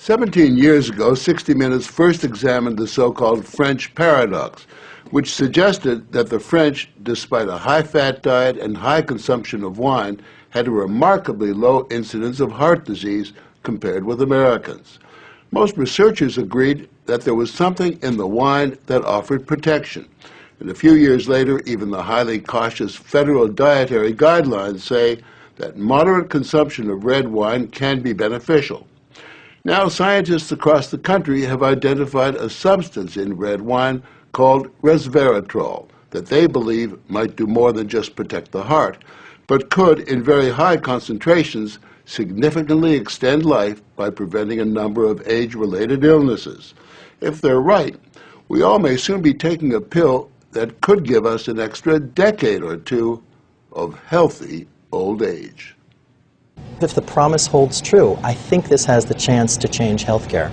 17 years ago, 60 Minutes first examined the so-called French paradox, which suggested that the French, despite a high-fat diet and high consumption of wine, had a remarkably low incidence of heart disease compared with Americans. Most researchers agreed that there was something in the wine that offered protection. And a few years later, even the highly cautious federal dietary guidelines say that moderate consumption of red wine can be beneficial. Now, scientists across the country have identified a substance in red wine called resveratrol that they believe might do more than just protect the heart, but could, in very high concentrations, significantly extend life by preventing a number of age-related illnesses. If they're right, we all may soon be taking a pill that could give us an extra decade or two of healthy old age. If the promise holds true, I think this has the chance to change healthcare.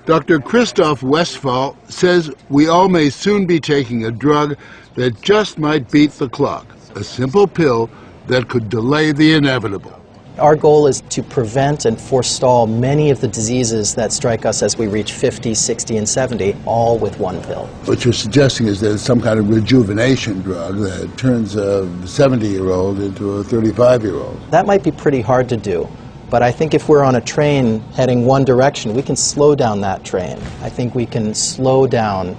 Dr. Christoph Westphal says we all may soon be taking a drug that just might beat the clock, a simple pill that could delay the inevitable. Our goal is to prevent and forestall many of the diseases that strike us as we reach 50, 60, and 70, all with one pill. What you're suggesting is that it's some kind of rejuvenation drug that turns a 70-year-old into a 35-year-old. That might be pretty hard to do, but I think if we're on a train heading one direction, we can slow down that train. I think we can slow down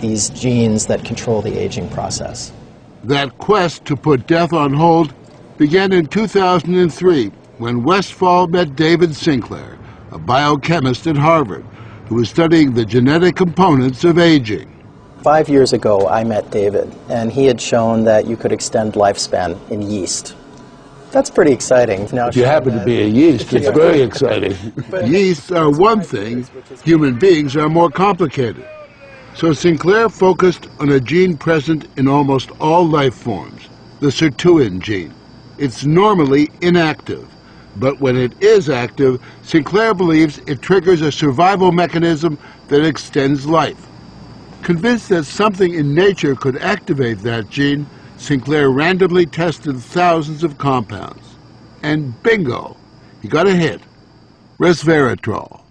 these genes that control the aging process. That quest to put death on hold began in 2003 when Westphal met David Sinclair, a biochemist at Harvard, who was studying the genetic components of aging. 5 years ago, I met David, and he had shown that you could extend lifespan in yeast. That's pretty exciting. Now, if you happen to be a yeast, it's very exciting. Yeasts are one thing, human beings are more complicated. So Sinclair focused on a gene present in almost all life forms, the sirtuin gene. It's normally inactive, but when it is active, Sinclair believes it triggers a survival mechanism that extends life. Convinced that something in nature could activate that gene, Sinclair randomly tested thousands of compounds. And bingo, he got a hit, resveratrol.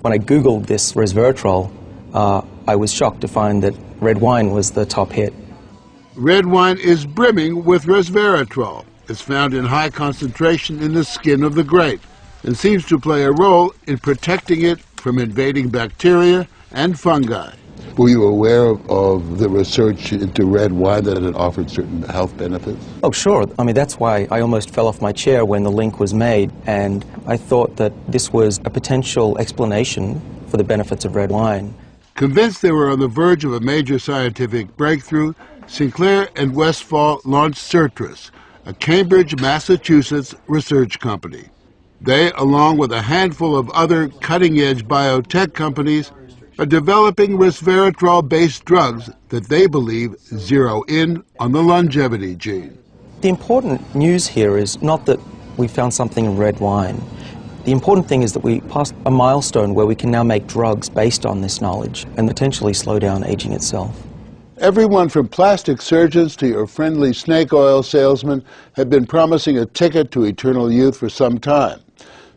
When I Googled this resveratrol, I was shocked to find that red wine was the top hit. Red wine is brimming with resveratrol. It's found in high concentration in the skin of the grape and seems to play a role in protecting it from invading bacteria and fungi. Were you aware of the research into red wine that it offered certain health benefits? Oh, sure. I mean, that's why I almost fell off my chair when the link was made, and I thought that this was a potential explanation for the benefits of red wine. Convinced they were on the verge of a major scientific breakthrough, Sinclair and Westphal launched Certris, a Cambridge, Massachusetts research company. They, along with a handful of other cutting-edge biotech companies, are developing resveratrol-based drugs that they believe zero in on the longevity gene. The important news here is not that we found something in red wine. The important thing is that we passed a milestone where we can now make drugs based on this knowledge and potentially slow down aging itself. Everyone from plastic surgeons to your friendly snake oil salesman have been promising a ticket to eternal youth for some time.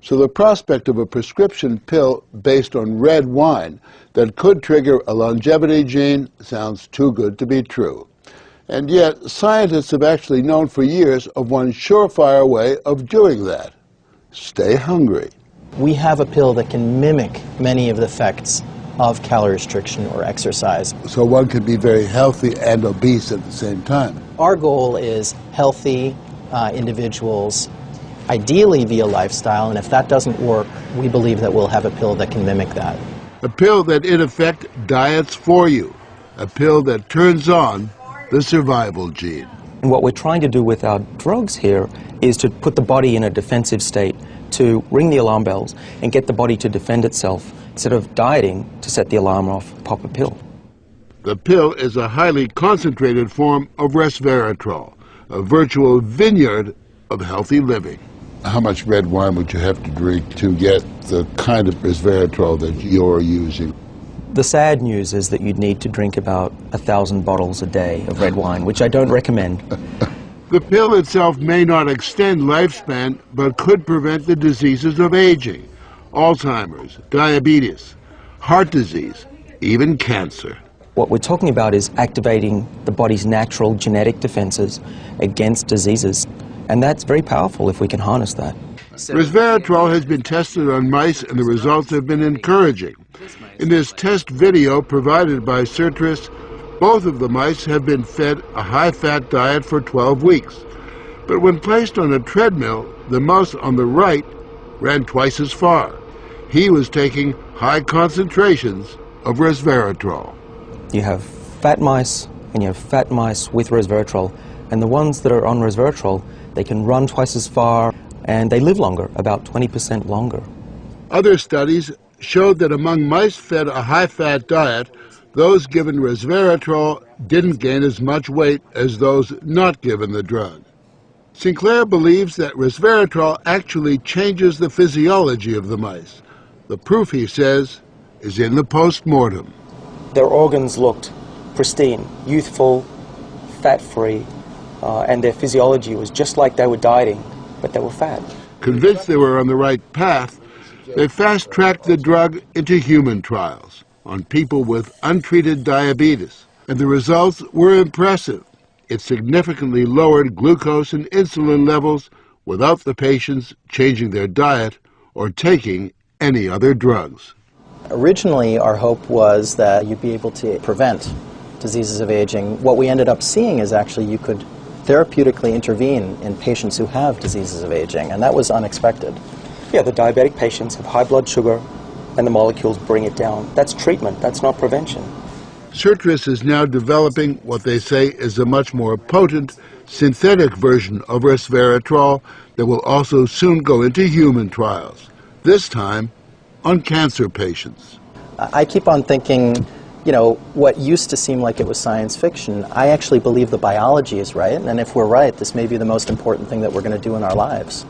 So the prospect of a prescription pill based on red wine that could trigger a longevity gene sounds too good to be true. And yet, scientists have actually known for years of one surefire way of doing that. Stay hungry. We have a pill that can mimic many of the effects of calorie restriction or exercise. So one can be very healthy and obese at the same time. Our goal is healthy individuals, ideally via lifestyle, and if that doesn't work, we believe that we'll have a pill that can mimic that. A pill that, in effect, diets for you. A pill that turns on the survival gene. And what we're trying to do with our drugs here is to put the body in a defensive state, to ring the alarm bells and get the body to defend itself, instead of dieting to set the alarm off, pop a pill. The pill is a highly concentrated form of resveratrol, a virtual vineyard of healthy living. How much red wine would you have to drink to get the kind of resveratrol that you're using? The sad news is that you'd need to drink about 1,000 bottles a day of red wine, which I don't recommend. The pill itself may not extend lifespan, but could prevent the diseases of aging. Alzheimer's, diabetes, heart disease, even cancer. What we're talking about is activating the body's natural genetic defenses against diseases, and that's very powerful if we can harness that. Resveratrol has been tested on mice, and the results have been encouraging. In this test video provided by Sertris, both of the mice have been fed a high-fat diet for 12 weeks. But when placed on a treadmill, the mouse on the right ran twice as far. He was taking high concentrations of resveratrol. You have fat mice and you have fat mice with resveratrol, and the ones that are on resveratrol, they can run twice as far and they live longer, about 20% longer. Other studies showed that among mice fed a high-fat diet, those given resveratrol didn't gain as much weight as those not given the drug. Sinclair believes that resveratrol actually changes the physiology of the mice. The proof, he says, is in the post-mortem. Their organs looked pristine, youthful, fat-free, and their physiology was just like they were dieting, but they were fat. Convinced they were on the right path, they fast-tracked the drug into human trials on people with untreated diabetes, and the results were impressive. It significantly lowered glucose and insulin levels without the patients changing their diet or taking any other drugs. Originally, our hope was that you'd be able to prevent diseases of aging. What we ended up seeing is actually you could therapeutically intervene in patients who have diseases of aging, and that was unexpected. Yeah, the diabetic patients have high blood sugar and the molecules bring it down. That's treatment, that's not prevention. Sertris is now developing what they say is a much more potent synthetic version of resveratrol that will also soon go into human trials, this time on cancer patients. I keep on thinking, you know, what used to seem like it was science fiction, I actually believe the biology is right, and if we're right, this may be the most important thing that we're going to do in our lives.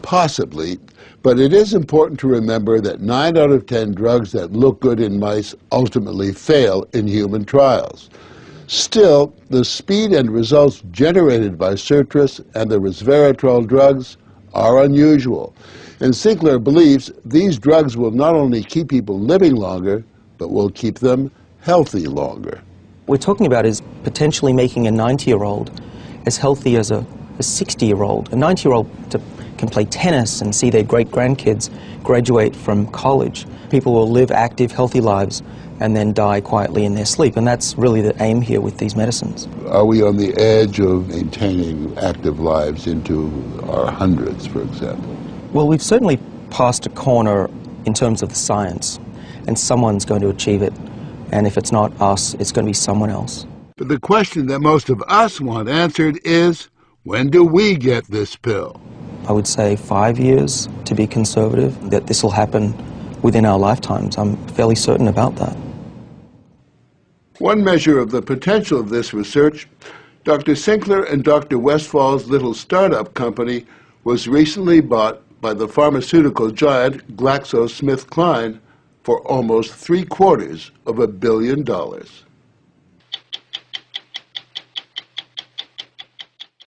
Possibly, but it is important to remember that 9 out of 10 drugs that look good in mice ultimately fail in human trials. Still, the speed and results generated by Sertris and the resveratrol drugs are unusual, and Sinclair believes these drugs will not only keep people living longer, but will keep them healthy longer. What we're talking about is potentially making a 90-year-old as healthy as a 60-year-old. A 90-year-old can play tennis and see their great-grandkids graduate from college. People will live active, healthy lives and then die quietly in their sleep, and that's really the aim here with these medicines. Are we on the edge of maintaining active lives into our hundreds, for example? Well, we've certainly passed a corner in terms of the science, and someone's going to achieve it, and if it's not us, it's going to be someone else. But the question that most of us want answered is, when do we get this pill? I would say 5 years, to be conservative, that this will happen within our lifetimes. I'm fairly certain about that. One measure of the potential of this research, Dr. Sinclair and Dr. Westfall's little startup company was recently bought by the pharmaceutical giant GlaxoSmithKline for almost $750 million.